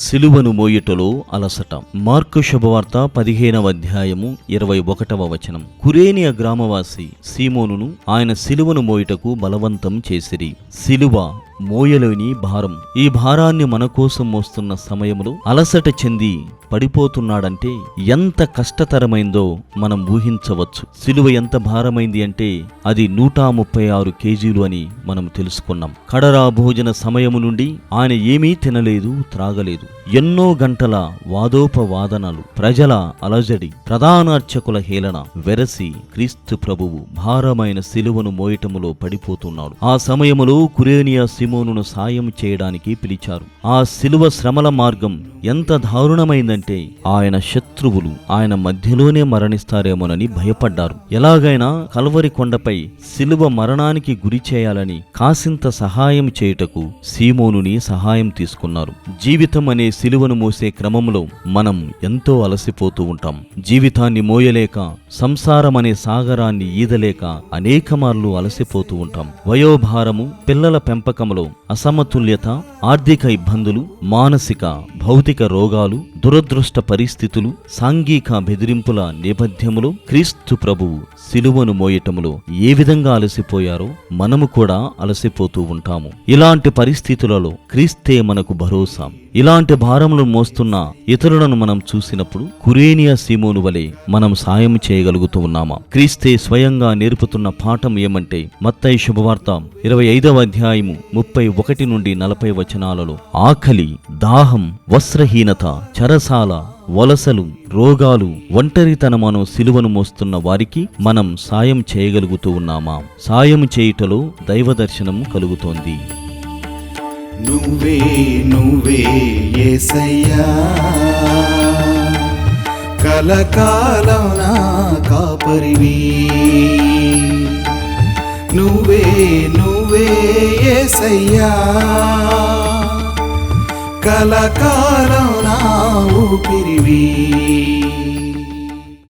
సిలువను మోయుటలో అలసట. మార్కు శుభవార్త 15వ అధ్యాయము 21వ వచనం. కురేనియ గ్రామవాసి సీమోనును ఆయన సిలువను మోయుటకు బలవంతం చేసిరి. సిలువ మోయలేని భారం. ఈ భారాన్ని మన కోసం మోస్తున్న సమయంలో అలసట చెంది పడిపోతున్నాడంటే ఎంత కష్టతరమైందో మనం ఊహించవచ్చు. సిలువ ఎంత భారమైంది అంటే అది 136 కేజీలు అని మనం తెలుసుకున్నాం. కడరా భోజన సమయము నుండి ఆయన ఏమీ తినలేదు, త్రాగలేదు. ఎన్నో గంటల వాదోపవాదనలు, ప్రజల అలజడి, ప్రధానార్చకుల హేళన వెరసి క్రీస్తు ప్రభువు భారమైన సిలువను మోయటములో పడిపోతున్నాడు. ఆ సమయములో కురేనియా సీమోనును సాయం చేయడానికి పిలిచారు. ఆ సిలువ శ్రమల మార్గం ఎంత దారుణమైందంటే ఆయన శత్రువులు ఆయన మధ్యలోనే మరణిస్తారేమోనని భయపడ్డారు. ఎలాగైనా కల్వరి కొండపై సిలువ మరణానికి గురి చేయాలని కాసింత సహాయం చేయుటకు సీమోనుని సహాయం తీసుకున్నారు. జీవితం అనే సిలువను మోసే క్రమంలో మనం ఎంతో అలసిపోతూ ఉంటాం. జీవితాన్ని మోయలేక, సంసారం అనే సాగరాన్ని ఈదలేక అనేక మార్లు అలసిపోతూ ఉంటాం. వయోభారము, పిల్లల పెంపకంలో అసమతుల్యత, ఆర్థిక ఇబ్బందులు, మానసిక భౌతిక రోగాలు, దురదృష్ట పరిస్థితులు, సాంఘిక బెదిరింపుల నేపథ్యములో క్రీస్తు ప్రభువు సిలువను మోయటములో ఏ విధంగా అలసిపోయారో మనము కూడా అలసిపోతూ ఉంటాము. ఇలాంటి పరిస్థితులలో క్రీస్తే మనకు భరోసా. ఇలాంటి భారములను మోస్తున్న ఇతరులను మనం చూసినప్పుడు కురేనియా సీమోను వలె మనం సాయం చేయగలుగుతూ ఉన్నామా? క్రీస్తే స్వయంగా నేర్పుతున్న పాఠం ఏమంటే మత్తయి శుభవార్త 25వ అధ్యాయము 31 నుండి 40 వచనాలలో ఆకలి, దాహం, వస్త్రహీనత, చెరసాల, వలసలు, రోగాలు, ఒంటరితనమను సిలువను మోస్తున్న వారికి మనం సాయం చేయగలుగుతూ ఉన్నామా? సాయం చేయుటలో దైవ దర్శనం కలుగుతోంది. నువ్వే నువ్వే యేసయ్యా, కలకాలం నా కాపరివి. నువ్వే నువ్వే యేసయ్యా, కలకాలం నా ఊపిరివి.